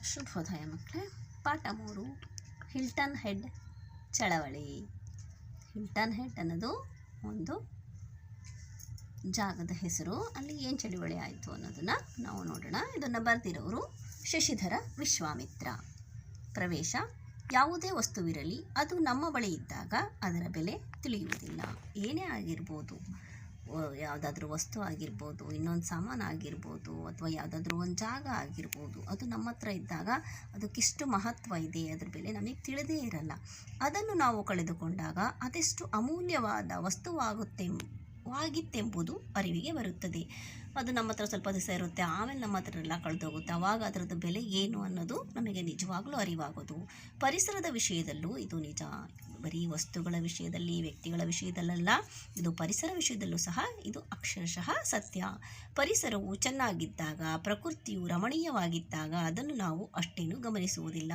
ಶುಭೋದಯ ಮಕ್ಕಳೇ. ಪಾಠ 3 ಹಿಲ್ಟನ್ ಹೆಡ್ ಚಳವಳಿ. ಹಿಲ್ಟನ್ ಹೆಡ್ ಅನ್ನೋದು ಒಂದು ಜಾಗದ ಹೆಸರು. ಅಲ್ಲಿ ಏನು ಚಳವಳಿ ಆಯಿತು ಅನ್ನೋದನ್ನು ನಾವು ನೋಡೋಣ. ಇದನ್ನು ಬರೆದಿರೋರು ಶಶಿಧರ ವಿಶ್ವಾಮಿತ್ರ. ಪ್ರವೇಶ: ಯಾವುದೇ ವಸ್ತುವಿರಲಿ ಅದು ನಮ್ಮ ಬಳಿ ಇದ್ದಾಗ ಅದರ ಬೆಲೆ ತಿಳಿಯುವುದಿಲ್ಲ. ಏನೇ ಆಗಿರ್ಬೋದು, ಯಾವುದಾದ್ರೂ ವಸ್ತು ಆಗಿರ್ಬೋದು, ಇನ್ನೊಂದು ಸಾಮಾನು ಆಗಿರ್ಬೋದು, ಅಥವಾ ಯಾವುದಾದ್ರೂ ಒಂದು ಜಾಗ ಆಗಿರ್ಬೋದು, ಅದು ನಮ್ಮ ಹತ್ರ ಇದ್ದಾಗ ಅದಕ್ಕೆಷ್ಟು ಮಹತ್ವ ಇದೆ, ಅದರ ಬೆಲೆ ನಮಗೆ ತಿಳಿದೇ ಇರಲ್ಲ. ಅದನ್ನು ನಾವು ಕಳೆದುಕೊಂಡಾಗ ಅದೆಷ್ಟು ಅಮೂಲ್ಯವಾದ ವಸ್ತುವಾಗಿತ್ತೆಂಬುದು ಅರಿವಿಗೆ ಬರುತ್ತದೆ. ಅದು ನಮ್ಮ ಹತ್ರ ಸ್ವಲ್ಪ ದಿವಸ ಇರುತ್ತೆ, ಆಮೇಲೆ ನಮ್ಮ ಹತ್ರ ಎಲ್ಲ ಕಳೆದೋಗುತ್ತೆ. ಆವಾಗ ಅದರದ್ದು ಬೆಲೆ ಏನು ಅನ್ನೋದು ನಮಗೆ ನಿಜವಾಗ್ಲೂ ಅರಿವಾಗೋದು. ಪರಿಸರದ ವಿಷಯದಲ್ಲೂ ಇದು ನಿಜ. ಬರೀ ವಸ್ತುಗಳ ವಿಷಯದಲ್ಲಿ, ವ್ಯಕ್ತಿಗಳ ವಿಷಯದಲ್ಲ, ಇದು ಪರಿಸರ ವಿಷಯದಲ್ಲೂ ಸಹ ಇದು ಅಕ್ಷರಶಃ ಸತ್ಯ. ಪರಿಸರವು ಚೆನ್ನಾಗಿದ್ದಾಗ, ಪ್ರಕೃತಿಯು ರಮಣೀಯವಾಗಿದ್ದಾಗ ಅದನ್ನು ನಾವು ಅಷ್ಟೇನು ಗಮನಿಸುವುದಿಲ್ಲ.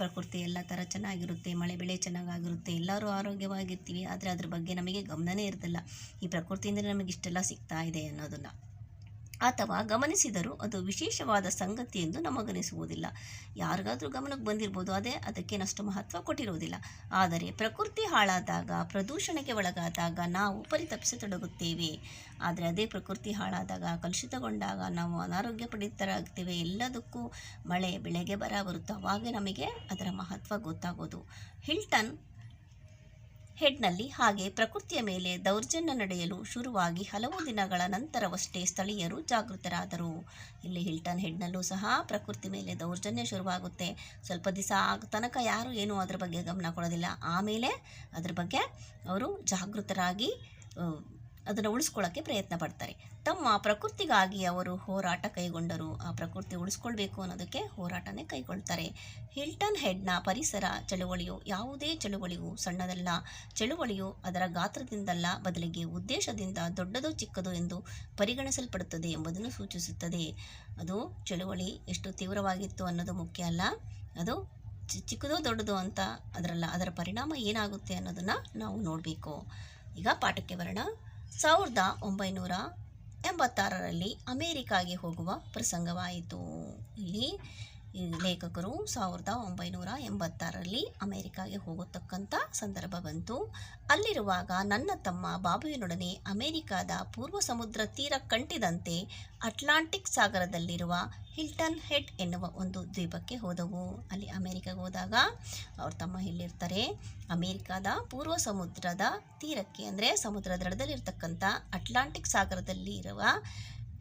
ಪ್ರಕೃತಿ ಎಲ್ಲ ಥರ ಚೆನ್ನಾಗಿರುತ್ತೆ, ಮಳೆ ಬೆಳೆ ಚೆನ್ನಾಗಿರುತ್ತೆ, ಎಲ್ಲರೂ ಆರೋಗ್ಯವಾಗಿರ್ತೀವಿ. ಆದರೆ ಅದ್ರ ಬಗ್ಗೆ ನಮಗೆ ಗಮನನೇ ಇರೋದಿಲ್ಲ. ಈ ಪ್ರಕೃತಿಯಿಂದ ನಮಗೆ ಇಷ್ಟೆಲ್ಲ ಸಿಗ್ತಾ ಇದೆ ಅನ್ನೋದನ್ನು, ಅಥವಾ ಗಮನಿಸಿದರೂ ಅದು ವಿಶೇಷವಾದ ಸಂಗತಿ ಎಂದು ನಮಗನಿಸುವುದಿಲ್ಲ. ಯಾರಿಗಾದರೂ ಗಮನಕ್ಕೆ ಬಂದಿರ್ಬೋದು, ಅದಕ್ಕೇನಷ್ಟು ಮಹತ್ವ ಕೊಟ್ಟಿರುವುದಿಲ್ಲ. ಆದರೆ ಪ್ರಕೃತಿ ಹಾಳಾದಾಗ, ಪ್ರದೂಷಣೆಗೆ ಒಳಗಾದಾಗ ನಾವು ಪರಿತಪಿಸತೊಡಗುತ್ತೇವೆ. ಆದರೆ ಅದೇ ಪ್ರಕೃತಿ ಹಾಳಾದಾಗ, ಕಲುಷಿತಗೊಂಡಾಗ ನಾವು ಅನಾರೋಗ್ಯ ಪಡಿತರಾಗ್ತೇವೆ. ಎಲ್ಲದಕ್ಕೂ ಮಳೆ ಬೆಳೆಗೆ ಬರುತ್ತೋ ಅವಾಗ ನಮಗೆ ಅದರ ಮಹತ್ವ ಗೊತ್ತಾಗೋದು. ಹಿಲ್ಟನ್ ಹೆಡ್ನಲ್ಲಿ ಹಾಗೆ ಪ್ರಕೃತಿಯ ಮೇಲೆ ದೌರ್ಜನ್ಯ ನಡೆಯಲು ಶುರುವಾಗಿ ಹಲವು ದಿನಗಳ ನಂತರವಷ್ಟೇ ಸ್ಥಳೀಯರು ಜಾಗೃತರಾದರು. ಇಲ್ಲಿ ಹಿಲ್ಟನ್ ಹೆಡ್ನಲ್ಲೂ ಸಹ ಪ್ರಕೃತಿ ಮೇಲೆ ದೌರ್ಜನ್ಯ ಶುರುವಾಗುತ್ತೆ. ಸ್ವಲ್ಪ ದಿವಸ ತನಕ ಯಾರು ಏನೂ ಅದ್ರ ಬಗ್ಗೆ ಗಮನ ಕೊಡೋದಿಲ್ಲ. ಆಮೇಲೆ ಅದ್ರ ಬಗ್ಗೆ ಅವರು ಜಾಗೃತರಾಗಿ ಅದನ್ನು ಉಳಿಸ್ಕೊಳ್ಳೋಕ್ಕೆ ಪ್ರಯತ್ನ ಪಡ್ತಾರೆ. ತಮ್ಮ ಪ್ರಕೃತಿಗಾಗಿ ಅವರು ಹೋರಾಟ ಕೈಗೊಂಡರು. ಆ ಪ್ರಕೃತಿ ಉಳಿಸ್ಕೊಳ್ಬೇಕು ಅನ್ನೋದಕ್ಕೆ ಹೋರಾಟನೇ ಕೈಗೊಳ್ತಾರೆ. ಹಿಲ್ಟನ್ ಹೆಡ್ನ ಪರಿಸರ ಚಳುವಳಿಯು ಯಾವುದೇ ಚಳುವಳಿಯೂ ಸಣ್ಣದಲ್ಲ. ಚಳುವಳಿಯು ಅದರ ಗಾತ್ರದಿಂದಲ್ಲ, ಬದಲಿಗೆ ಉದ್ದೇಶದಿಂದ ದೊಡ್ಡದೋ ಚಿಕ್ಕದೋ ಎಂದು ಪರಿಗಣಿಸಲ್ಪಡುತ್ತದೆ ಎಂಬುದನ್ನು ಸೂಚಿಸುತ್ತದೆ. ಅದು ಚಳುವಳಿ ಎಷ್ಟು ತೀವ್ರವಾಗಿತ್ತು ಅನ್ನೋದು ಮುಖ್ಯ ಅಲ್ಲ, ಅದು ಚಿಕ್ಕದೋ ದೊಡ್ಡದೋ ಅಂತ ಅದರ ಪರಿಣಾಮ ಏನಾಗುತ್ತೆ ಅನ್ನೋದನ್ನು ನಾವು ನೋಡಬೇಕು. ಈಗ ಪಾಠಕ್ಕೆ ಬರೋಣ. 1986ರಲ್ಲಿ ಅಮೇರಿಕಾಗೆ ಹೋಗುವ ಪ್ರಸಂಗವಾಯಿತು. ಇಲ್ಲಿ ಲೇಖಕರು 1986ರಲ್ಲಿ ಅಮೇರಿಕಾಗೆ ಹೋಗತಕ್ಕಂಥ ಸಂದರ್ಭ ಬಂತು. ಅಲ್ಲಿರುವಾಗ ನನ್ನ ತಮ್ಮ ಬಾಬುವಿನೊಡನೆ ಅಮೇರಿಕಾದ ಪೂರ್ವ ಸಮುದ್ರ ತೀರ ಕಂಟಿದಂತೆ ಅಟ್ಲಾಂಟಿಕ್ ಸಾಗರದಲ್ಲಿರುವ ಹಿಲ್ಟನ್ ಹೆಡ್ ಎನ್ನುವ ಒಂದು ದ್ವೀಪಕ್ಕೆ ಹೋದವು. ಅಲ್ಲಿ ಅಮೇರಿಕಾಗೆ ಹೋದಾಗ ಅವ್ರ ತಮ್ಮ ಇಲ್ಲಿರ್ತಾರೆ. ಅಮೇರಿಕಾದ ಪೂರ್ವ ಸಮುದ್ರದ ತೀರಕ್ಕೆ, ಅಂದರೆ ಸಮುದ್ರ ದಡದಲ್ಲಿರ್ತಕ್ಕಂಥ ಅಟ್ಲಾಂಟಿಕ್ ಸಾಗರದಲ್ಲಿ ಇರುವ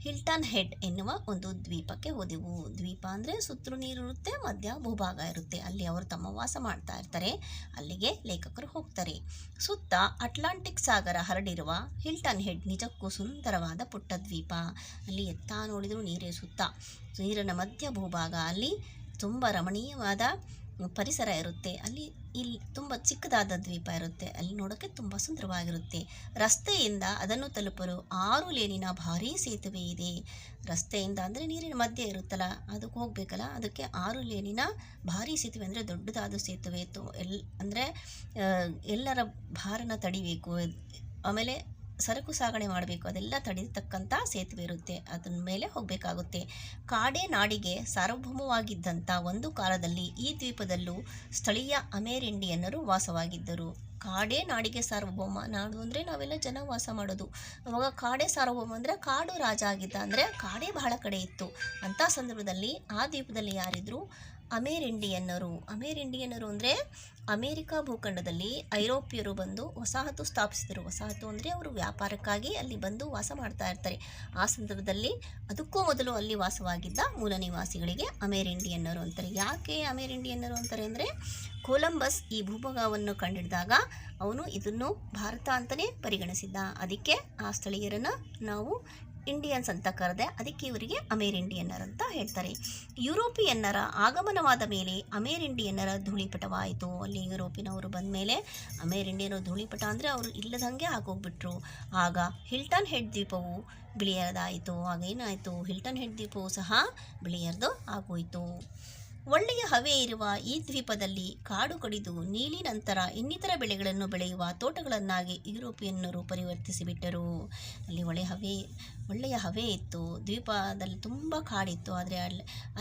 ಹಿಲ್ಟನ್ ಹೆಡ್ ಎನ್ನುವ ಒಂದು ದ್ವೀಪಕ್ಕೆ ಹೋದೆವು. ದ್ವೀಪ ಅಂದರೆ ಸುತ್ತಲೂ ನೀರಿರುತ್ತೆ, ಮಧ್ಯ ಭೂಭಾಗ ಇರುತ್ತೆ. ಅಲ್ಲಿ ಅವರು ತಮ್ಮ ವಾಸ ಮಾಡ್ತಾ ಇರ್ತಾರೆ. ಅಲ್ಲಿಗೆ ಲೇಖಕರು ಹೋಗ್ತಾರೆ. ಸುತ್ತ ಅಟ್ಲಾಂಟಿಕ್ ಸಾಗರ ಹರಡಿರುವ ಹಿಲ್ಟನ್ ಹೆಡ್ ನಿಜಕ್ಕೂ ಸುಂದರವಾದ ಪುಟ್ಟ ದ್ವೀಪ. ಅಲ್ಲಿ ಎತ್ತ ನೋಡಿದರೂ ನೀರೇ ಸುತ್ತ, ನೀರಿನ ಮಧ್ಯ ಭೂಭಾಗ. ಅಲ್ಲಿ ತುಂಬ ರಮಣೀಯವಾದ ಪರಿಸರ ಇರುತ್ತೆ. ಇಲ್ಲಿ ತುಂಬ ಚಿಕ್ಕದಾದ ದ್ವೀಪ ಇರುತ್ತೆ. ಅಲ್ಲಿ ನೋಡೋಕ್ಕೆ ತುಂಬ ಸುಂದರವಾಗಿರುತ್ತೆ. ರಸ್ತೆಯಿಂದ ಅದನ್ನು ತಲುಪಲು 6 ಲೇನಿನ ಭಾರೀ ಸೇತುವೆ ಇದೆ. ರಸ್ತೆಯಿಂದ ಅಂದರೆ ನೀರಿನ ಮಧ್ಯೆ ಇರುತ್ತಲ್ಲ, ಅದಕ್ಕೆ ಹೋಗಬೇಕಲ್ಲ, ಅದಕ್ಕೆ 6 ಲೇನಿನ ಭಾರೀ ಸೇತುವೆ, ಅಂದರೆ ದೊಡ್ಡದಾದ ಸೇತುವೆ. ಅಂದರೆ ಎಲ್ಲರ ಭಾರನ ತಡಿಬೇಕು, ಆಮೇಲೆ ಸರಕು ಸಾಗಣೆ ಮಾಡಬೇಕು, ಅದೆಲ್ಲ ತಡೆಯತಕ್ಕಂಥ ಸೇತುವೆ ಇರುತ್ತೆ. ಅದನ್ನ ಮೇಲೆ ಹೋಗಬೇಕಾಗುತ್ತೆ. ಕಾಡೆ ನಾಡಿಗೆ ಸಾರ್ವಭೌಮವಾಗಿದ್ದಂಥ ಒಂದು ಕಾಲದಲ್ಲಿ ಈ ದ್ವೀಪದಲ್ಲೂ ಸ್ಥಳೀಯ ಅಮೇರಿಂಡಿಯನ್ನರು ವಾಸವಾಗಿದ್ದರು. ಕಾಡೆ ನಾಡಿಗೆ ಸಾರ್ವಭೌಮ, ನಾಡು ಅಂದರೆ ನಾವೆಲ್ಲ ಜನ ವಾಸ ಮಾಡೋದು. ಅವಾಗ ಕಾಡೆ ಸಾರ್ವಭೌಮ ಅಂದರೆ ಕಾಡು ರಾಜ ಆಗಿದ್ದ, ಅಂದರೆ ಕಾಡೇ ಬಹಳ ಕಡೆ ಇತ್ತು. ಅಂಥ ಸಂದರ್ಭದಲ್ಲಿ ಆ ದ್ವೀಪದಲ್ಲಿ ಯಾರಿದ್ರು? ಅಮೇರಿಂಡಿಯನ್ನರು. ಅಮೇರಿಂಡಿಯನ್ನರು ಅಂದರೆ ಅಮೇರಿಕಾ ಭೂಖಂಡದಲ್ಲಿ ಐರೋಪ್ಯರು ಬಂದು ವಸಾಹತು ಸ್ಥಾಪಿಸಿದರು. ವಸಾಹತು ಅಂದರೆ ಅವರು ವ್ಯಾಪಾರಕ್ಕಾಗಿ ಅಲ್ಲಿ ಬಂದು ವಾಸ ಮಾಡ್ತಾ ಇರ್ತಾರೆ. ಆ ಸಂದರ್ಭದಲ್ಲಿ ಅದಕ್ಕೂ ಮೊದಲು ಅಲ್ಲಿ ವಾಸವಾಗಿದ್ದ ಮೂಲ ನಿವಾಸಿಗಳಿಗೆ ಅಮೇರಿಂಡಿಯನ್ನರು ಅಂತಾರೆ. ಯಾಕೆ ಅಮೇರಿಂಡಿಯನ್ನರು ಅಂತಾರೆ ಅಂದರೆ, ಕೊಲಂಬಸ್ ಈ ಭೂಭಾಗವನ್ನು ಕಂಡಿಡಿದಾಗ ಅವನು ಇದನ್ನು ಭಾರತ ಅಂತಲೇ ಪರಿಗಣಿಸಿದ್ದ. ಅದಕ್ಕೆ ಆ ಸ್ಥಳೀಯರನ್ನು ನಾವು ಇಂಡಿಯನ್ಸ್ ಅಂತ ಕರೆದೆ. ಅದಕ್ಕೆ ಇವರಿಗೆ ಅಮೇರಿಂಡಿಯನ್ನರ್ ಅಂತ ಹೇಳ್ತಾರೆ. ಯುರೋಪಿಯನ್ನರ ಆಗಮನವಾದ ಮೇಲೆ ಅಮೇರಿಂಡಿಯನ್ನರ ಧೂಳಿಪಟವಾಯಿತು. ಅಲ್ಲಿ ಯುರೋಪಿನವರು ಬಂದ ಮೇಲೆ ಅಮೇರಿಂಡಿಯನ್ನರು ಧೂಳಿಪಟ ಅಂದರೆ ಅವರು ಇಲ್ಲದಂಗೆ ಆಗೋಗ್ಬಿಟ್ರು. ಆಗ ಹಿಲ್ಟನ್ ಹೆಡ್ ದ್ವೀಪವು ಬಿಳಿಯದಾಯಿತು. ಆಗ ಏನಾಯಿತು? ಹಿಲ್ಟನ್ ಹೆಡ್ ದ್ವೀಪವು ಸಹ ಬಿಳಿಯರ್ದು ಆಗೋಯಿತು. ಒಳ್ಳೆಯ ಹವೆ ಇರುವ ಈ ದ್ವೀಪದಲ್ಲಿ ಕಾಡು ಕಡಿದು ನೀಲಿ ನಂತರ ಇನ್ನಿತರ ಬೆಳೆಗಳನ್ನು ಬೆಳೆಯುವ ತೋಟಗಳನ್ನಾಗಿ ಯುರೋಪಿಯನ್ನರು ಪರಿವರ್ತಿಸಿಬಿಟ್ಟರು. ಅಲ್ಲಿ ಒಳ್ಳೆಯ ಹವೆ ಇತ್ತು. ದ್ವೀಪದಲ್ಲಿ ತುಂಬ ಕಾಡಿತ್ತು. ಆದರೆ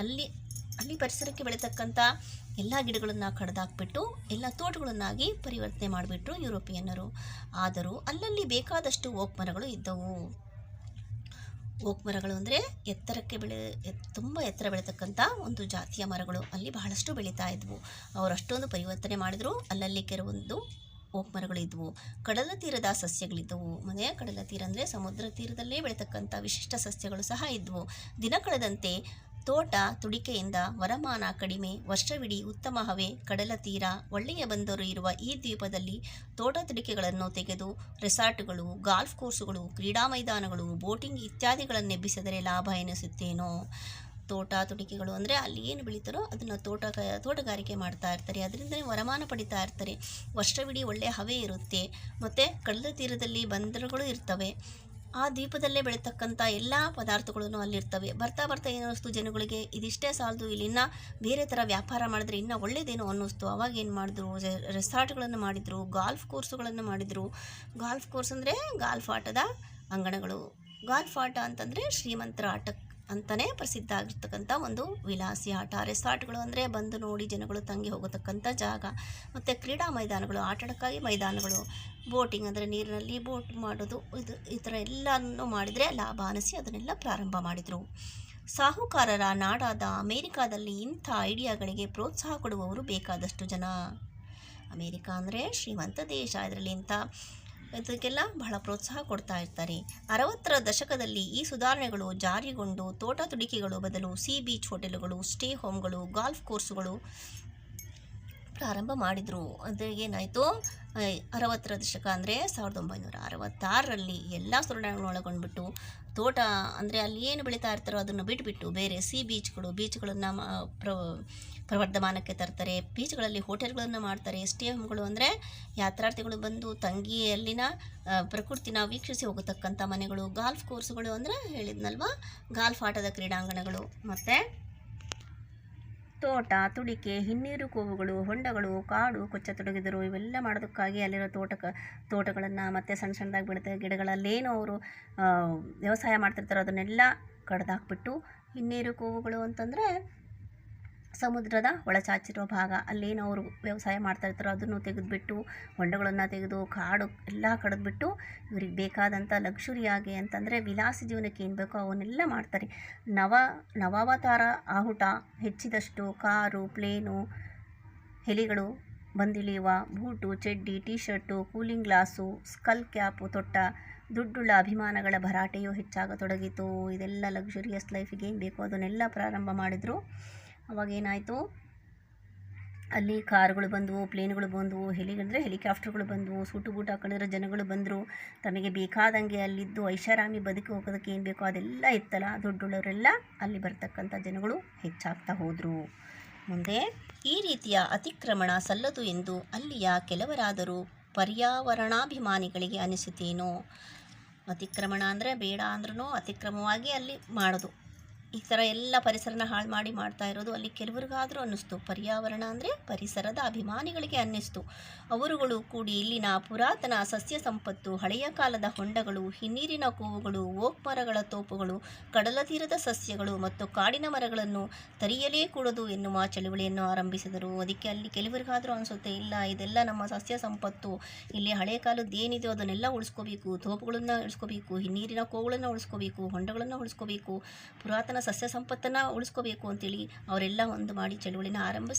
ಅಲ್ಲಿ ಅಲ್ಲಿ ಪರಿಸರಕ್ಕೆ ಬೆಳೀತಕ್ಕಂಥ ಎಲ್ಲ ಗಿಡಗಳನ್ನು ಕಡ್ದಾಕ್ಬಿಟ್ಟು ಎಲ್ಲ ತೋಟಗಳನ್ನಾಗಿ ಪರಿವರ್ತನೆ ಮಾಡಿಬಿಟ್ರು ಯುರೋಪಿಯನ್ನರು. ಆದರೂ ಅಲ್ಲಲ್ಲಿ ಬೇಕಾದಷ್ಟು ಓಕ್ ಮರಗಳು ಇದ್ದವು. ಓಕ್ ಮರಗಳು ಅಂದರೆ ಎತ್ತರಕ್ಕೆ ತುಂಬ ಎತ್ತರ ಬೆಳೀತಕ್ಕಂಥ ಒಂದು ಜಾತಿಯ ಮರಗಳು ಅಲ್ಲಿ ಬಹಳಷ್ಟು ಬೆಳೀತಾ ಇದ್ವು. ಅವರು ಅಷ್ಟೊಂದು ಪರಿವರ್ತನೆ ಮಾಡಿದ್ರು. ಅಲ್ಲಲ್ಲಿ ಕೆಲವೊಂದು ಓಕ್ ಮರಗಳು ಇದ್ವು. ಕಡಲ ತೀರದ ಸಸ್ಯಗಳಿದ್ದವು. ಕಡಲ ತೀರ ಅಂದರೆ ಸಮುದ್ರ ತೀರದಲ್ಲೇ ಬೆಳೀತಕ್ಕಂಥ ವಿಶಿಷ್ಟ ಸಸ್ಯಗಳು ಸಹ ಇದ್ವು. ದಿನ ಕಳೆದಂತೆ ತೋಟ ತುಡಿಕೆಯಿಂದ ವರಮಾನ ಕಡಿಮೆ, ವರ್ಷವಿಡೀ ಉತ್ತಮ ಹವೆ, ಕಡಲ ತೀರ, ಒಳ್ಳೆಯ ಬಂದರು ಇರುವ ಈ ದ್ವೀಪದಲ್ಲಿ ತೋಟ ತುಡಿಕೆಗಳನ್ನು ತೆಗೆದು ರೆಸಾರ್ಟ್ಗಳು, ಗಾಲ್ಫ್ ಕೋರ್ಸುಗಳು, ಕ್ರೀಡಾ ಮೈದಾನಗಳು, ಬೋಟಿಂಗ್ ಇತ್ಯಾದಿಗಳನ್ನೆಬ್ಬಿಸಿದರೆ ಲಾಭ ಎನಿಸುತ್ತೇನೋ. ತೋಟ ತುಡಿಕೆಗಳು ಅಂದರೆ ಅಲ್ಲಿ ಏನು ಬೆಳೀತಾರೋ ಅದನ್ನು ತೋಟಗಾರಿಕೆ ಮಾಡ್ತಾ ಇರ್ತಾರೆ. ಅದರಿಂದಲೇ ವರಮಾನ ಪಡಿತಾ ಇರ್ತಾರೆ. ವರ್ಷವಿಡೀ ಒಳ್ಳೆಯ ಹವೆ ಇರುತ್ತೆ. ಮತ್ತು ಕಡಲ ತೀರದಲ್ಲಿ ಬಂದರುಗಳು ಇರ್ತವೆ. ಆ ದ್ವೀಪದಲ್ಲೇ ಬೆಳೀತಕ್ಕಂಥ ಎಲ್ಲ ಪದಾರ್ಥಗಳೂ ಅಲ್ಲಿರ್ತವೆ. ಬರ್ತಾ ಬರ್ತಾ ಏನಿಸ್ತು ಜನಗಳಿಗೆ, ಇದಿಷ್ಟೇ ಸಾಲದು, ಇಲ್ಲಿನ್ನ ಬೇರೆ ಥರ ವ್ಯಾಪಾರ ಮಾಡಿದ್ರೆ ಇನ್ನೂ ಒಳ್ಳೇದೇನೋ ಅನ್ನಿಸ್ತು. ಅವಾಗ ಏನು ಮಾಡಿದ್ರು, ರೆಸಾರ್ಟ್ಗಳನ್ನು ಮಾಡಿದರು, ಗಾಲ್ಫ್ ಕೋರ್ಸುಗಳನ್ನು ಮಾಡಿದರು. ಗಾಲ್ಫ್ ಕೋರ್ಸ್ ಅಂದರೆ ಗಾಲ್ಫ್ ಆಟದ ಅಂಗಣಗಳು. ಗಾಲ್ಫ್ ಆಟ ಅಂತಂದರೆ ಶ್ರೀಮಂತರ ಆಟ ಅಂತಲೇ ಪ್ರಸಿದ್ಧ ಆಗಿರ್ತಕ್ಕಂಥ ಒಂದು ವಿಲಾಸಿ ಆಟ. ರೆಸಾರ್ಟ್ಗಳು ಅಂದರೆ ಬಂದು ನೋಡಿ ಜನಗಳು ತಂಗಿ ಹೋಗತಕ್ಕಂಥ ಜಾಗ. ಮತ್ತು ಕ್ರೀಡಾ ಮೈದಾನಗಳು, ಆಟಾಡೋಕ್ಕಾಗಿ ಮೈದಾನಗಳು. ಬೋಟಿಂಗ್ ಅಂದರೆ ನೀರಿನಲ್ಲಿ ಬೋಟ್ ಮಾಡೋದು, ಈ ಥರ ಎಲ್ಲನೂ ಮಾಡಿದರೆ ಲಾಭ ಅನಿಸಿ ಅದನ್ನೆಲ್ಲ ಪ್ರಾರಂಭ ಮಾಡಿದರು. ಸಾಹುಕಾರರ ನಾಡಾದ ಅಮೇರಿಕಾದಲ್ಲಿ ಇಂಥ ಐಡಿಯಾಗಳಿಗೆ ಪ್ರೋತ್ಸಾಹ ಕೊಡುವವರು ಬೇಕಾದಷ್ಟು ಜನ. ಅಮೇರಿಕಾ ಅಂದರೆ ಶ್ರೀಮಂತ ದೇಶ. ಇದರಲ್ಲಿ ಇದಕ್ಕೆಲ್ಲ ಬಹಳ ಪ್ರೋತ್ಸಾಹ ಕೊಡ್ತಾ ಇರ್ತಾರೆ. 60ರ ದಶಕದಲ್ಲಿ ಈ ಸುಧಾರಣೆಗಳು ಜಾರಿಗೊಂಡು ತೋಟ ತುಡಿಕೆಗಳು ಬದಲು ಸೀ ಬೀಚ್ ಹೋಟೆಲುಗಳು, ಸ್ಟೇ ಹೋಮ್ಗಳು, ಗಾಲ್ಫ್ ಕೋರ್ಸುಗಳು ಪ್ರಾರಂಭ ಮಾಡಿದರು. ಅದು ಏನಾಯಿತು, 60ರ ದಶಕ ಅಂದರೆ 1966ರಲ್ಲಿ ಎಲ್ಲ ಸುಧಾರಣೆಗಳನ್ನು ಒಳಗೊಂಡ್ಬಿಟ್ಟು ತೋಟ ಅಂದರೆ ಅಲ್ಲಿ ಏನು ಬೆಳೀತಾ ಇರ್ತಾರೋ ಅದನ್ನು ಬಿಟ್ಟುಬಿಟ್ಟು ಬೇರೆ ಬೀಚ್ಗಳನ್ನು ಪ್ರವರ್ಧಮಾನಕ್ಕೆ ತರ್ತಾರೆ. ಬೀಚ್ಗಳಲ್ಲಿ ಹೋಟೆಲ್ಗಳನ್ನು ಮಾಡ್ತಾರೆ. ಸ್ಟೇ ಹೋಮ್ಗಳು ಅಂದರೆ ಯಾತ್ರಾರ್ಥಿಗಳು ಬಂದು ತಂಗಿ ಅಲ್ಲಿನ ಪ್ರಕೃತಿನ ವೀಕ್ಷಿಸಿ ಹೋಗತಕ್ಕಂಥ ಮನೆಗಳು. ಗಾಲ್ಫ್ ಕೋರ್ಸುಗಳು ಅಂದರೆ ಹೇಳಿದ್ನಲ್ವ, ಗಾಲ್ಫ್ ಆಟದ ಕ್ರೀಡಾಂಗಣಗಳು. ಮತ್ತು ತೋಟ ತುಡಿಕೆ, ಹಿನ್ನೀರು ಕೋವುಗಳು, ಹೊಂಡಗಳು, ಕಾಡು ಕೊಚ್ಚತೊಡಗಿದರು. ಇವೆಲ್ಲ ಮಾಡೋದಕ್ಕಾಗಿ ಅಲ್ಲಿರೋ ತೋಟಗಳನ್ನು ಮತ್ತು ಸಣ್ಣ ಸಣ್ಣದಾಗಿ ಬೆಳೆದ ಗಿಡಗಳಲ್ಲೇನೋ ಅವರು ವ್ಯವಸಾಯ ಮಾಡ್ತಿರ್ತಾರೋ ಅದನ್ನೆಲ್ಲ ಕಡ್ದಾಕ್ಬಿಟ್ಟು, ಹಿನ್ನೀರು ಕೋವುಗಳು ಅಂತಂದರೆ ಸಮುದ್ರದ ಒಳಚಾಚಿರೋ ಭಾಗ, ಅಲ್ಲೇನು ಅವರು ವ್ಯವಸಾಯ ಮಾಡ್ತಾಯಿರ್ತಾರೋ ಅದನ್ನು ತೆಗೆದುಬಿಟ್ಟು, ಹೊಂಡಗಳನ್ನು ತೆಗೆದು ಕಾಡು ಎಲ್ಲ ಕಡಿದ್ಬಿಟ್ಟು ಇವ್ರಿಗೆ ಬೇಕಾದಂಥ ಲಕ್ಸುರಿಯಾಗಿ ಅಂತಂದರೆ ವಿಲಾಸಿ ಜೀವನಕ್ಕೆ ಏನು ಬೇಕೋ ಅವನ್ನೆಲ್ಲ ಮಾಡ್ತಾರೆ. ನವಾವತಾರ ಆಹುಟ ಹೆಚ್ಚಿದಷ್ಟು ಕಾರು, ಪ್ಲೇನು, ಹೆಲಿಗಳು ಬಂದಿಳಿಯುವ, ಬೂಟು, ಚಡ್ಡಿ, T shirt, cooling glass, skull cap ತೊಟ್ಟ ದುಡ್ಡುಳ್ಳ ಅಭಿಮಾನಗಳ ಭರಾಟೆಯೂ ಹೆಚ್ಚಾಗತೊಡಗಿತು. ಇದೆಲ್ಲ ಲಕ್ಸುರಿಯಸ್ ಲೈಫಿಗೆ ಏನು ಬೇಕೋ ಅದನ್ನೆಲ್ಲ ಪ್ರಾರಂಭ ಮಾಡಿದರು. ಅವಾಗೇನಾಯಿತು, ಅಲ್ಲಿ ಕಾರುಗಳು ಬಂದವು, ಪ್ಲೇನ್ಗಳು ಬಂದವು, ಹೆಲಿಕಾಪ್ಟರ್ಗಳು ಬಂದವು, ಸೂಟು ಬೂಟು ಹಾಕೊಂಡಿರೋ ಜನಗಳು ಬಂದರು. ತಮಗೆ ಬೇಕಾದಂಗೆ ಅಲ್ಲಿದ್ದು ಐಷಾರಾಮಿ ಬದುಕಿ ಹೋಗೋದಕ್ಕೆ ಏನು ಬೇಕೋ ಅದೆಲ್ಲ ಇತ್ತಲ್ಲ, ದುಡ್ಡುಳ್ಳವರೆಲ್ಲ ಅಲ್ಲಿ ಬರ್ತಕ್ಕಂಥ ಜನಗಳು ಹೆಚ್ಚಾಗ್ತಾ ಹೋದರು. ಮುಂದೆ ಈ ರೀತಿಯ ಅತಿಕ್ರಮಣ ಸಲ್ಲದು ಎಂದು ಅಲ್ಲಿಯ ಕೆಲವರಾದರೂ ಪರ್ಯಾವರಣಾಭಿಮಾನಿಗಳಿಗೆ ಅನಿಸಿತೇನೋ. ಅತಿಕ್ರಮಣ ಅಂದರೆ ಬೇಡ ಅಂದ್ರೂ ಅತಿಕ್ರಮವಾಗಿ ಅಲ್ಲಿ ಮಾಡೋದು, ಈ ಥರ ಎಲ್ಲ ಪರಿಸರನ ಹಾಳು ಮಾಡ್ತಾ ಇರೋದು ಅಲ್ಲಿ ಕೆಲವ್ರಿಗಾದರೂ ಅನ್ನಿಸ್ತು. ಪರ್ಯಾವರಣ ಅಂದರೆ ಪರಿಸರದ ಅಭಿಮಾನಿಗಳಿಗೆ ಅನ್ನಿಸ್ತು. ಅವರುಗಳು ಕೂಡಿ ಇಲ್ಲಿನ ಪುರಾತನ ಸಸ್ಯ ಸಂಪತ್ತು, ಹಳೆಯ ಕಾಲದ ಹೊಂಡಗಳು, ಹಿನ್ನೀರಿನ ಕೂವುಗಳು, ಓಕ್ ಮರಗಳ ತೋಪುಗಳು, ಕಡಲ ತೀರದ ಸಸ್ಯಗಳು ಮತ್ತು ಕಾಡಿನ ಮರಗಳನ್ನು ತರಿಯಲೇ ಕೂಡದು ಎನ್ನುವ ಚಳುವಳಿಯನ್ನು ಆರಂಭಿಸಿದರು. ಅದಕ್ಕೆ ಅಲ್ಲಿ ಕೆಲವರಿಗಾದರೂ ಅನಿಸುತ್ತೆ, ಇಲ್ಲ ಇದೆಲ್ಲ ನಮ್ಮ ಸಸ್ಯ ಸಂಪತ್ತು, ಇಲ್ಲಿ ಹಳೆಯ ಕಾಲದ್ದು ಏನಿದೆಯೋ ಅದನ್ನೆಲ್ಲ ಉಳಿಸ್ಕೋಬೇಕು, ತೋಪುಗಳನ್ನು ಉಳಿಸ್ಕೋಬೇಕು, ಹಿನ್ನೀರಿನ ಕೋವುಗಳನ್ನು ಉಳಿಸ್ಕೋಬೇಕು, ಹೊಂಡಗಳನ್ನು ಉಳಿಸ್ಕೋಬೇಕು, ಪುರಾತನ ಸಸ್ಯ ಸಂಪತ್ತನ್ನು ಉಳಿಸ್ಕೋಬೇಕು ಅಂತೇಳಿ ಅವರೆಲ್ಲ ಒಂದು ಮಾಡಿ ಚಳುವಳಿನ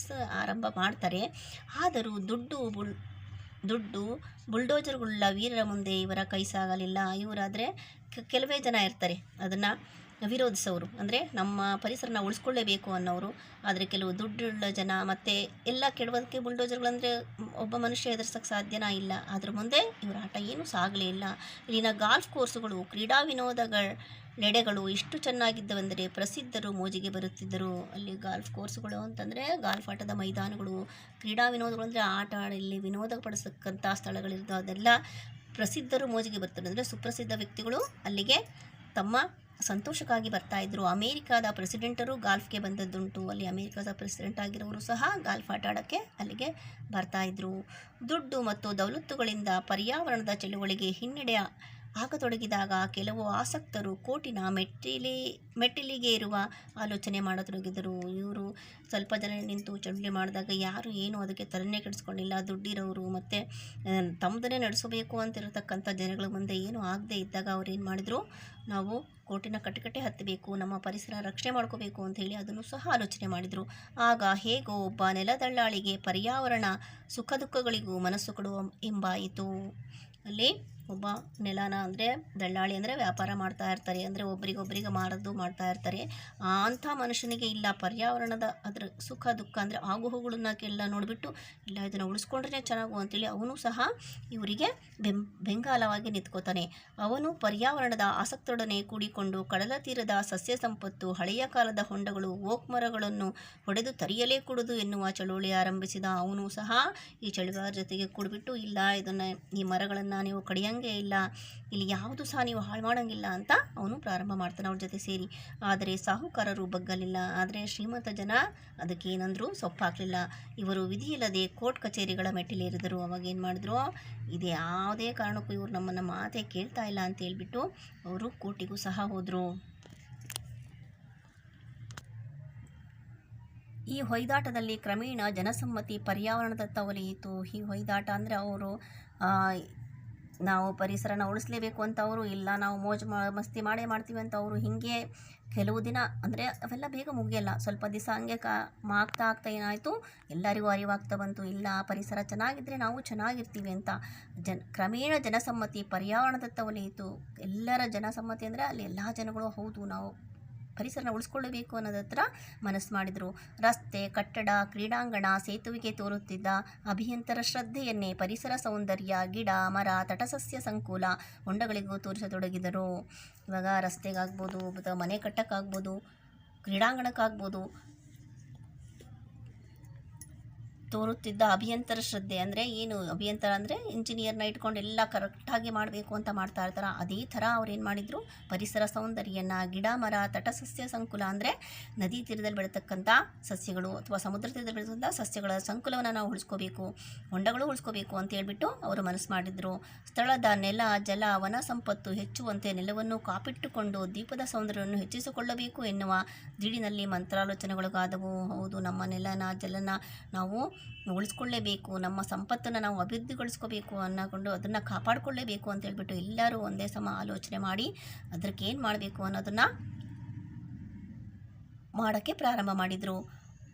ಆರಂಭ ಮಾಡ್ತಾರೆ. ಆದರೂ ದುಡ್ಡು ಬುಲ್ಡೋಜರ್ಗಳ ವೀರರ ಮುಂದೆ ಇವರ ಕೈ ಸಾಗಲಿಲ್ಲ. ಇವರಾದರೆ ಕೆಲವೇ ಜನ ಇರ್ತಾರೆ ಅದನ್ನು ವಿರೋಧಿಸೋರು, ಅಂದರೆ ನಮ್ಮ ಪರಿಸರನ ಉಳಿಸ್ಕೊಳ್ಳೇಬೇಕು ಅನ್ನೋರು. ಆದರೆ ಕೆಲವು ದುಡ್ಡುಳ್ಳ ಜನ ಮತ್ತು ಎಲ್ಲ ಕೆಡವೋದಕ್ಕೆ ಬುಲ್ಡೋಜರ್ಗಳಂದರೆ ಒಬ್ಬ ಮನುಷ್ಯ ಎದುರಿಸೋಕ್ಕೆ ಸಾಧ್ಯನಾ ಇಲ್ಲ. ಅದ್ರ ಮುಂದೆ ಇವರ ಆಟ ಏನೂ ಸಾಗಲೇ ಇಲ್ಲ. ಇಲ್ಲಿನ ಗಾಲ್ಫ್ ಕೋರ್ಸುಗಳು, ಕ್ರೀಡಾ ವಿನೋದಗಳೆಡೆಗಳು ಎಷ್ಟು ಚೆನ್ನಾಗಿದ್ದವೆಂದರೆ ಪ್ರಸಿದ್ಧರು ಮೋಜಿಗೆ ಬರುತ್ತಿದ್ದರು. ಅಲ್ಲಿ ಗಾಲ್ಫ್ ಕೋರ್ಸುಗಳು ಅಂತಂದರೆ ಗಾಲ್ಫ್ ಆಟದ ಮೈದಾನಗಳು, ಕ್ರೀಡಾ ವಿನೋದಗಳು ಅಂದರೆ ಆಟ ಇಲ್ಲಿ ವಿನೋದ ಪಡಿಸಕ್ಕಂಥ ಸ್ಥಳಗಳಿರ್ದು ಅದೆಲ್ಲ ಪ್ರಸಿದ್ಧರು ಮೋಜಿಗೆ ಬರ್ತಾರೆ. ಅಂದರೆ ಸುಪ್ರಸಿದ್ಧ ವ್ಯಕ್ತಿಗಳು ಅಲ್ಲಿಗೆ ತಮ್ಮ ಸಂತೋಷಕ್ಕಾಗಿ ಬರ್ತಾಯಿದ್ರು. ಅಮೇರಿಕಾದ ಪ್ರೆಸಿಡೆಂಟರು ಗಾಲ್ಫ್ಗೆ ಬಂದದ್ದುಂಟು. ಅಲ್ಲಿ ಅಮೇರಿಕಾದ ಪ್ರೆಸಿಡೆಂಟ್ ಆಗಿರೋರು ಸಹ ಗಾಲ್ಫ್ ಆಟ ಆಡೋಕ್ಕೆ ಅಲ್ಲಿಗೆ ಬರ್ತಾಯಿದ್ರು. ದುಡ್ಡು ಮತ್ತು ದೌಲತ್ತುಗಳಿಂದ ಪರ್ಯಾವರಣದ ಚಳುವಳಿಗೆ ಹಿನ್ನಡೆ ಆಗತೊಡಗಿದಾಗ ಕೆಲವು ಆಸಕ್ತರು ಕೋರ್ಟಿನ ಮೆಟ್ಟಿಲಿಗೆ ಇರುವ ಆಲೋಚನೆ ಮಾಡತೊಡಗಿದರು. ಇವರು ಸ್ವಲ್ಪ ಜನ ನಿಂತು ಚಳುವಳಿ ಮಾಡಿದಾಗ ಯಾರು ಏನು ಅದಕ್ಕೆ ತಲೆನೇ ಕೆಡಿಸ್ಕೊಂಡಿಲ್ಲ. ದುಡ್ಡಿರೋರು ಮತ್ತು ತಮ್ಮದನ್ನೇ ನಡೆಸಬೇಕು ಅಂತಿರತಕ್ಕಂಥ ಜನಗಳ ಮುಂದೆ ಏನು ಆಗದೆ ಇದ್ದಾಗ ಅವ್ರು ಏನು ಮಾಡಿದರು, ನಾವು ಕೋರ್ಟಿನ ಕಟಕಟೆ ಹತ್ತಬೇಕು, ನಮ್ಮ ಪರಿಸರ ರಕ್ಷಣೆ ಮಾಡ್ಕೋಬೇಕು ಅಂಥೇಳಿ ಅದನ್ನು ಸಹ ಆಲೋಚನೆ ಮಾಡಿದರು. ಆಗ ಹೇಗೋ ಒಬ್ಬ ನೆಲದಳ್ಳಾಳಿಗೆ ಪರ್ಯಾವರಣ ಸುಖ ದುಃಖಗಳಿಗೂ ಮನಸ್ಸು ಕೊಡುವ ಎಂಬಾಯಿತು. ಅಲ್ಲಿ ಒಬ್ಬ ನೆಲನ ಅಂದರೆ ದಳ್ಳಾಳಿ ಅಂದರೆ ವ್ಯಾಪಾರ ಮಾಡ್ತಾ ಇರ್ತಾರೆ, ಅಂದರೆ ಒಬ್ರಿಗೊಬ್ರಿಗೆ ಮಾರೋದು ಮಾಡ್ತಾ ಇರ್ತಾರೆ. ಅಂಥ ಮನುಷ್ಯನಿಗೆ ಇಲ್ಲ ಪರ್ಯಾವರಣದ ಅದರ ಸುಖ ದುಃಖ ಅಂದರೆ ಆಗುಹೋಗುಗಳನ್ನೆಲ್ಲ ನೋಡಿಬಿಟ್ಟು ಇಲ್ಲ ಇದನ್ನು ಉಳಿಸ್ಕೊಂಡ್ರೆ ಚೆನ್ನಾಗು ಅಂತೇಳಿ ಅವನು ಸಹ ಇವರಿಗೆ ಬೆಂಗಾಲವಾಗಿ ನಿಂತ್ಕೋತಾನೆ. ಅವನು ಪರ್ಯಾವರಣದ ಆಸಕ್ತರೊಡನೆ ಕೂಡಿಕೊಂಡು ಕಡಲ ತೀರದ ಸಸ್ಯ ಸಂಪತ್ತು, ಹಳೆಯ ಕಾಲದ ಹೊಂಡಗಳು, ಓಕ್ ಮರಗಳನ್ನು ಹೊಡೆದು ತರಿಯಲೇ ಕೊಡುದು ಎನ್ನುವ ಚಳುವಳಿ ಆರಂಭಿಸಿದ. ಅವನು ಸಹ ಈ ಚಳುವಳಿಯ ಜೊತೆಗೆ ಕೂಡಿಬಿಟ್ಟು ಇಲ್ಲ ಇದನ್ನು ಈ ಮರಗಳನ್ನು ನೀವು ಕಡಿಯಂಗೆ ಇಲ್ಲ, ಇಲ್ಲಿ ಯಾವುದು ಸಹ ನೀವು ಹಾಳು ಮಾಡೋಂಗಿಲ್ಲ ಅಂತ ಅವನು ಪ್ರಾರಂಭ ಮಾಡ್ತಾನೆ ಅವ್ರ ಜೊತೆ ಸೇರಿ. ಆದರೆ ಸಾಹುಕಾರರು ಬಗ್ಗಲಿಲ್ಲ. ಆದರೆ ಶ್ರೀಮಂತ ಜನ ಅದಕ್ಕೆ ಏನಂದ್ರು ಸೊಪ್ಪಾಗಲಿಲ್ಲ. ಇವರು ವಿಧಿಯಿಲ್ಲದೆ ಕೋರ್ಟ್ ಕಚೇರಿಗಳ ಮೆಟ್ಟಿಲೇರಿದರು. ಅವಾಗ ಏನು ಮಾಡಿದ್ರು, ಇದು ಯಾವುದೇ ಕಾರಣಕ್ಕೂ ಇವರು ನಮ್ಮನ್ನು ಮಾತೇ ಕೇಳ್ತಾ ಇಲ್ಲ ಅಂತ ಹೇಳ್ಬಿಟ್ಟು ಅವರು ಕೋರ್ಟಿಗೂ ಸಹ ಹೋದರು. ಈ ಹೊಯ್ದಾಟದಲ್ಲಿ ಕ್ರಮೇಣ ಜನಸಮ್ಮತಿ ಪರ್ಯಾವರಣದತ್ತ ಒಲಿಯಿತು. ಈ ಹೊಯ್ದಾಟ ಅಂದರೆ ಅವರು ನಾವು ಪರಿಸರನ ಉಳಿಸ್ಲೇಬೇಕು ಅಂತ ಅವರು ಇಲ್ಲ ನಾವು ಮೋಜು ಮಸ್ತಿ ಮಾಡೇ ಮಾಡ್ತೀವಿ ಅಂತ ಅವರು ಹೀಗೆ ಕೆಲವು ದಿನ ಅಂದರೆ ಅವೆಲ್ಲ ಬೇಗ ಮುಗಿಯಲ್ಲ, ಸ್ವಲ್ಪ ದಿವಸ ಹಂಗೆ ಆಗ್ತಾ ಏನಾಯಿತು, ಎಲ್ಲರಿಗೂ ಅರಿವಾಗ್ತಾ ಬಂತು ಇಲ್ಲ ಪರಿಸರ ಚೆನ್ನಾಗಿದ್ದರೆ ನಾವು ಚೆನ್ನಾಗಿರ್ತೀವಿ ಅಂತ. ಕ್ರಮೇಣ ಜನಸಮ್ಮತಿ ಪರ್ಯಾವರಣದತ್ತ ಒಲಿಯಿತು. ಎಲ್ಲರ ಜನಸಮ್ಮತಿ ಅಂದರೆ ಅಲ್ಲಿ ಎಲ್ಲ ಜನಗಳು ಹೌದು ನಾವು ಪರಿಸರನ ಉಳಿಸ್ಕೊಳ್ಳಬೇಕು ಅನ್ನೋದತ್ರ ಮನಸ್ಸು ಮಾಡಿದರು. ರಸ್ತೆ, ಕಟ್ಟಡ, ಕ್ರೀಡಾಂಗಣ, ಸೇತುವೆಗೆ ತೋರುತ್ತಿದ್ದ ಅಭಿಯಂತರ ಶ್ರದ್ಧೆಯನ್ನೇ ಪರಿಸರ ಸೌಂದರ್ಯ, ಗಿಡ ಮರ, ತಟಸಸ್ಯ ಸಂಕುಲ, ಹೊಂಡಗಳಿಗೂ ತೋರಿಸತೊಡಗಿದರು. ಇವಾಗ ರಸ್ತೆಗಾಗ್ಬೋದು, ಮನೆ ಕಟ್ಟಕ್ಕಾಗ್ಬೋದು, ಕ್ರೀಡಾಂಗಣಕ್ಕಾಗ್ಬೋದು, ತೋರುತ್ತಿದ್ದ ಅಭಿಯಂತರ ಶ್ರದ್ಧೆ ಅಂದರೆ ಏನು, ಅಭಿಯಂತರ ಅಂದರೆ ಇಂಜಿನಿಯರ್ನ ಇಟ್ಕೊಂಡು ಎಲ್ಲ ಕರೆಕ್ಟಾಗಿ ಮಾಡಬೇಕು ಅಂತ ಮಾಡ್ತಾ ಇರ್ತಾರೆ. ಅದೇ ಥರ ಅವ್ರು ಏನು ಮಾಡಿದರು, ಪರಿಸರ ಸೌಂದರ್ಯನ, ಗಿಡ ಮರ, ತಟಸಸ್ಯ ಸಂಕುಲ ಅಂದರೆ ನದಿ ತೀರದಲ್ಲಿ ಬೆಳೀತಕ್ಕಂಥ ಸಸ್ಯಗಳು ಅಥವಾ ಸಮುದ್ರ ತೀರದಲ್ಲಿ ಬೆಳೀತಕ್ಕಂಥ ಸಸ್ಯಗಳ ಸಂಕುಲವನ್ನು ನಾವು ಉಳಿಸ್ಕೋಬೇಕು, ಹೊಂಡಗಳು ಉಳಿಸ್ಕೋಬೇಕು ಅಂತ ಹೇಳ್ಬಿಟ್ಟು ಅವರು ಮನಸ್ಸು ಮಾಡಿದರು. ಸ್ಥಳದ ನೆಲ, ಜಲ, ವನ ಸಂಪತ್ತು ಹೆಚ್ಚುವಂತೆ ನೆಲವನ್ನು ಕಾಪಿಟ್ಟುಕೊಂಡು ದ್ವೀಪದ ಸೌಂದರ್ಯವನ್ನು ಹೆಚ್ಚಿಸಿಕೊಳ್ಳಬೇಕು ಎನ್ನುವ ದಿಡಿನಲ್ಲಿ ಮಂತ್ರಾಲೋಚನೆಗೊಳಗಾದವು. ಹೌದು, ನಮ್ಮ ನೆಲನ ಜಲನ ನಾವು ಉಳಿಸ್ಕೊಳ್ಳೇಬೇಕು, ನಮ್ಮ ಸಂಪತ್ತನ್ನು ನಾವು ಅಭಿವೃದ್ಧಿಗೊಳಿಸ್ಕೋಬೇಕು ಅನ್ನಕೊಂಡು ಅದನ್ನು ಕಾಪಾಡಿಕೊಳ್ಳೇಬೇಕು ಅಂತ ಹೇಳ್ಬಿಟ್ಟು ಎಲ್ಲರೂ ಒಂದೇ ಸಮ ಆಲೋಚನೆ ಮಾಡಿ ಅದಕ್ಕೆ ಏನು ಮಾಡಬೇಕು ಅನ್ನೋದನ್ನು ಮಾಡೋಕ್ಕೆ ಪ್ರಾರಂಭ ಮಾಡಿದರು.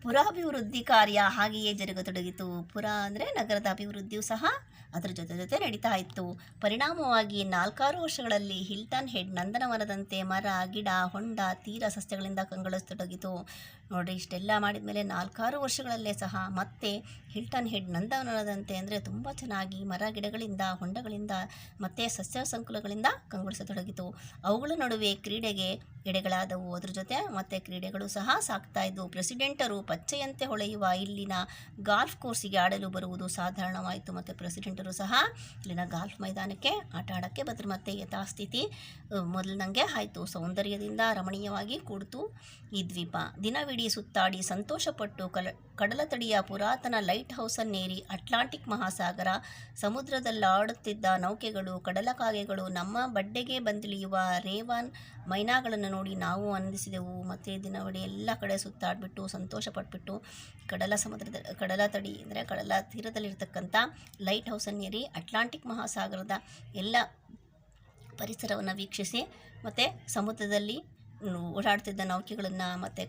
ಪುರಾಭಿವೃದ್ಧಿ ಕಾರ್ಯ ಹಾಗೆಯೇ ಜರುಗತೊಡಗಿತು. ಪುರ ಅಂದರೆ ನಗರದ ಅಭಿವೃದ್ಧಿಯೂ ಸಹ ಅದರ ಜೊತೆ ನಡೀತಾ ಇತ್ತು. ಪರಿಣಾಮವಾಗಿ 4-6 ವರ್ಷಗಳಲ್ಲಿ ಹಿಲ್ಟನ್ ಹೆಡ್ ನಂದನವನದಂತೆ ಮರ, ಗಿಡ, ಹೊಂಡ, ತೀರ ಸಸ್ಯಗಳಿಂದ ಕಂಗೊಳಿಸತೊಡಗಿತು. ನೋಡಿರಿ, ಇಷ್ಟೆಲ್ಲ ಮಾಡಿದ ಮೇಲೆ 4-6 ವರ್ಷಗಳಲ್ಲೇ ಸಹ ಮತ್ತೆ ಹಿಲ್ಟನ್ ಹೆಡ್ ನಂದನವನದಂತೆ ಅಂದರೆ ತುಂಬ ಚೆನ್ನಾಗಿ ಮರ ಗಿಡಗಳಿಂದ, ಹೊಂಡಗಳಿಂದ ಮತ್ತು ಸಸ್ಯ ಸಂಕುಲಗಳಿಂದ ಕಂಗೊಳಿಸತೊಡಗಿತು. ಅವುಗಳ ನಡುವೆ ಕ್ರೀಡೆಗೆ ಎಡೆಗಳಾದವು. ಅದ್ರ ಜೊತೆ ಮತ್ತೆ ಕ್ರೀಡೆಗಳು ಸಹ ಸಾಕ್ತಾ ಇದ್ವು. ಪ್ರೆಸಿಡೆಂಟರು ಪಚ್ಚೆಯಂತೆ ಹೊಳೆಯುವ ಇಲ್ಲಿನ ಗಾಲ್ಫ್ ಕೋರ್ಸಿಗೆ ಆಡಲು ಬರುವುದು ಸಾಧಾರಣವಾಯಿತು. ಮತ್ತು ಪ್ರೆಸಿಡೆಂಟರು ಸಹ ಇಲ್ಲಿನ ಗಾಲ್ಫ್ ಮೈದಾನಕ್ಕೆ ಆಟ ಆಡೋಕ್ಕೆ ಬಂದರು. ಮತ್ತು ಯಥಾಸ್ಥಿತಿ ಮೊದಲಿನಂಗೆ ಆಯಿತು. ಸೌಂದರ್ಯದಿಂದ ರಮಣೀಯವಾಗಿ ಕೂಡ್ತು ಈ ದ್ವೀಪ. ದಿನವಿಡೀ ಸುತ್ತಾಡಿ ಸಂತೋಷಪಟ್ಟು ಕಡಲ ತಡಿಯ ಪುರಾತನ ಲೈಟ್ ಹೌಸನ್ನೇರಿ ಅಟ್ಲಾಂಟಿಕ್ ಮಹಾಸಾಗರ, ಸಮುದ್ರದಲ್ಲಾಡುತ್ತಿದ್ದ ನೌಕೆಗಳು, ಕಡಲ ಕಾಗೆಗಳು, ನಮ್ಮ ಬಡ್ಡೆಗೆ ಬಂದಿಳಿಯುವ ರೇವಾನ್ ಮೈನಾಗಳನ್ನು ನೋಡಿ ನಾವು ಆನಂದಿಸಿದೆವು. ಮತ್ತು ದಿನವಿಡೀ ಎಲ್ಲ ಕಡೆ ಸುತ್ತಾಡಿಬಿಟ್ಟು ಸಂತೋಷಪಟ್ಬಿಟ್ಟು ಕಡಲ ತಡಿ ಅಂದರೆ ಕಡಲ ತೀರದಲ್ಲಿರ್ತಕ್ಕಂಥ ಲೈಟ್ ಹೌಸನ್ನೇರಿ ಅಟ್ಲಾಂಟಿಕ್ ಮಹಾಸಾಗರದ ಎಲ್ಲ ಪರಿಸರವನ್ನು ವೀಕ್ಷಿಸಿ ಮತ್ತು ಸಮುದ್ರದಲ್ಲಿ ಓಡಾಡ್ತಿದ್ದ ನೌಕೆಗಳನ್ನು ಮತ್ತು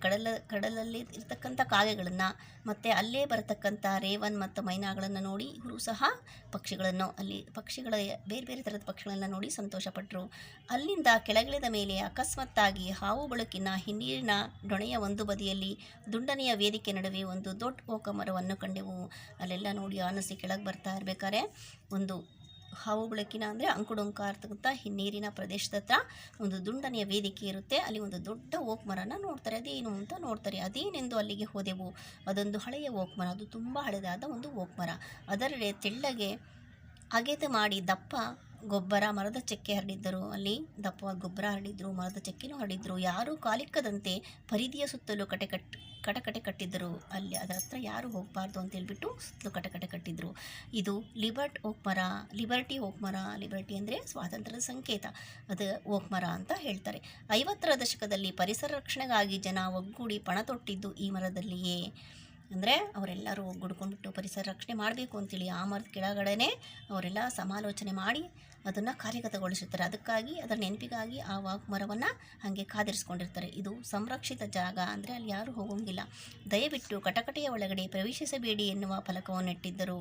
ಕಡಲಲ್ಲಿ ಇರ್ತಕ್ಕಂಥ ಕಾಗೆಗಳನ್ನು ಮತ್ತು ಅಲ್ಲೇ ಬರತಕ್ಕಂಥ ರೇವನ್ ಮತ್ತು ಮೈನಾಗಳನ್ನು ನೋಡಿ ಇವರು ಸಹ ಪಕ್ಷಿಗಳ ಬೇರೆ ಬೇರೆ ಥರದ ಪಕ್ಷಿಗಳನ್ನು ನೋಡಿ ಸಂತೋಷಪಟ್ಟರು. ಅಲ್ಲಿಂದ ಕೆಳಗಿಳಿದ ಮೇಲೆ ಅಕಸ್ಮಾತ್ತಾಗಿ ಹಾವು ಬೆಳಕಿನ ಹಿನ್ನೀರಿನ ಡೊಣೆಯ ಒಂದು ಬದಿಯಲ್ಲಿ ದುಂಡನೆಯ ವೇದಿಕೆ ನಡುವೆ ಒಂದು ದೊಡ್ಡ ಓಕ ಮರವನ್ನು ಕಂಡೆವು. ಅಲ್ಲೆಲ್ಲ ನೋಡಿ ಆನಸಿ ಕೆಳಗೆ ಬರ್ತಾ ಇರಬೇಕಾದ್ರೆ ಒಂದು ಹಾವು ಬೆಳಕಿನ ಅಂದರೆ ಅಂಕುಡೊಂಕ ಇರ್ತಕ್ಕಂಥ ಹಿನ್ನೀರಿನ ಪ್ರದೇಶದ ಹತ್ರ ಒಂದು ದುಂಡನೆಯ ವೇದಿಕೆ ಇರುತ್ತೆ. ಅಲ್ಲಿ ಒಂದು ದೊಡ್ಡ ಓಕ್ ಮರನ ನೋಡ್ತಾರೆ. ಅದೇನು ಅಂತ ನೋಡ್ತಾರೆ. ಅದೇನೆಂದು ಅಲ್ಲಿಗೆ ಹೋದೆವು. ಅದೊಂದು ಹಳೆಯ ಓಕ್ ಮರ, ಅದು ತುಂಬ ಹಳೆದಾದ ಒಂದು ಓಕ್ ಮರ. ಅದರಲ್ಲಿ ತೆಳ್ಳಗೆ ಅಗೆದು ಮಾಡಿ ದಪ್ಪ ಗೊಬ್ಬರ ಮರದ ಚೆಕ್ಕೆ ಹರಡಿದ್ದರು. ಅಲ್ಲಿ ದಪ್ಪವಾದ ಗೊಬ್ಬರ ಹರಡಿದ್ರು, ಮರದ ಚೆಕ್ಕೆನೂ ಹರಡಿದ್ರು. ಯಾರೂ ಕಾಲಿಕ್ಕದಂತೆ ಪರಿಧಿಯ ಸುತ್ತಲೂ ಕಟಕಟೆ ಕಟ್ಟಿದ್ದರು. ಅಲ್ಲಿ ಅದರ ಹತ್ರ ಯಾರು ಹೋಗಬಾರ್ದು ಅಂತ ಹೇಳ್ಬಿಟ್ಟು ಸುತ್ತಲೂ ಕಟಕಟೆ ಕಟ್ಟಿದ್ರು. ಇದು ಲಿಬರ್ಟಿ ಓಕ್ ಮರ. ಲಿಬರ್ಟಿ ಅಂದರೆ ಸ್ವಾತಂತ್ರ್ಯದ ಸಂಕೇತ. ಅದು ಓಕ್ ಮರ ಅಂತ ಹೇಳ್ತಾರೆ. 50ರ ದಶಕದಲ್ಲಿ ಪರಿಸರ ರಕ್ಷಣೆಗಾಗಿ ಜನ ಒಗ್ಗೂಡಿ ಪಣ ತೊಟ್ಟಿದ್ದು ಈ ಮರದಲ್ಲಿಯೇ. ಅಂದರೆ ಅವರೆಲ್ಲರೂ ಒಗ್ಗೂಡ್ಕೊಂಡ್ಬಿಟ್ಟು ಪರಿಸರ ರಕ್ಷಣೆ ಮಾಡಬೇಕು ಅಂತೇಳಿ ಆ ಮರದ ಕೆಳಗಡೆನೇ ಅವರೆಲ್ಲ ಸಮಾಲೋಚನೆ ಮಾಡಿ ಅದನ್ನು ಕಾರ್ಯಗತಗೊಳಿಸುತ್ತಾರೆ. ಅದಕ್ಕಾಗಿ ಅದರ ನೆನಪಿಗಾಗಿ ಆ ವಾಕ್ ಮರವನ್ನು ಹಾಗೆ ಕಾದಿರಿಸ್ಕೊಂಡಿರ್ತಾರೆ. ಇದು ಸಂರಕ್ಷಿತ ಜಾಗ, ಅಂದರೆ ಅಲ್ಲಿ ಯಾರೂ ಹೋಗೋಂಗಿಲ್ಲ. ದಯವಿಟ್ಟು ಕಟಕಟೆಯ ಒಳಗಡೆ ಪ್ರವೇಶಿಸಬೇಡಿ ಎನ್ನುವ ಫಲಕವನ್ನು ಇಟ್ಟಿದ್ದರು.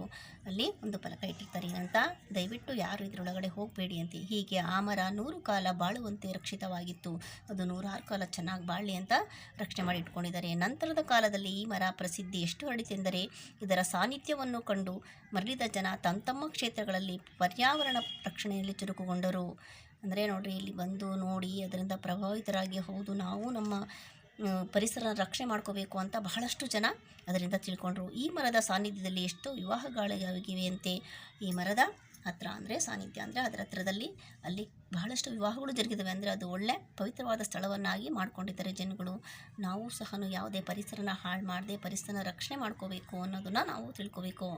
ಅಲ್ಲಿ ಒಂದು ಫಲಕ ಇಟ್ಟಿರ್ತಾರೆ ಏನಂತ, ದಯವಿಟ್ಟು ಯಾರು ಇದರೊಳಗಡೆ ಹೋಗಬೇಡಿ ಅಂತ. ಹೀಗೆ ಆ ಮರ 100 ಕಾಲ ಬಾಳುವಂತೆ ರಕ್ಷಿತವಾಗಿತ್ತು. ಅದು 106 ಕಾಲ ಚೆನ್ನಾಗಿ ಬಾಳಲಿ ಅಂತ ರಕ್ಷಣೆ ಮಾಡಿ ಇಟ್ಕೊಂಡಿದ್ದಾರೆ. ನಂತರದ ಕಾಲದಲ್ಲಿ ಈ ಮರ ಪ್ರಸಿದ್ಧಿ ಎಷ್ಟು ಹರಡಿತೆಂದರೆ ಇದರ ಸಾನ್ನಿಧ್ಯವನ್ನು ಕಂಡು ಮರಳಿದ ಜನ ತಮ್ಮ ಕ್ಷೇತ್ರಗಳಲ್ಲಿ ಪರ್ಯಾವರಣ ರಕ್ಷಣೆಯಲ್ಲಿ ಚುರುಕುಗೊಂಡರು. ಅಂದರೆ ನೋಡ್ರಿ, ಇಲ್ಲಿ ಬಂದು ನೋಡಿ ಅದರಿಂದ ಪ್ರಭಾವಿತರಾಗಿ ಹೌದು ನಾವು ನಮ್ಮ ಪರಿಸರ ರಕ್ಷಣೆ ಮಾಡ್ಕೋಬೇಕು ಅಂತ ಬಹಳಷ್ಟು ಜನ ಅದರಿಂದ ತಿಳ್ಕೊಂಡ್ರು. ಈ ಮರದ ಸಾನ್ನಿಧ್ಯದಲ್ಲಿ ಎಷ್ಟೋ ವಿವಾಹಗಳಿವೆ ಅಂತೆ. ಈ ಮರದ ಹತ್ರ ಅಂದರೆ ಸಾನ್ನಿಧ್ಯ ಅಂದರೆ ಅದರ ಹತ್ರದಲ್ಲಿ ಅಲ್ಲಿ ಬಹಳಷ್ಟು ವಿವಾಹಗಳು ಜರುಗಿದವೆ. ಅಂದರೆ ಅದು ಒಳ್ಳೆ ಪವಿತ್ರವಾದ ಸ್ಥಳವನ್ನಾಗಿ ಮಾಡ್ಕೊಂಡಿದ್ದಾರೆ ಜನಗಳು. ನಾವು ಸಹ ಯಾವುದೇ ಪರಿಸರನ ಹಾಳು ಮಾಡದೆ ಪರಿಸರ ರಕ್ಷಣೆ ಮಾಡ್ಕೋಬೇಕು ಅನ್ನೋದನ್ನು ನಾವು ತಿಳ್ಕೋಬೇಕು.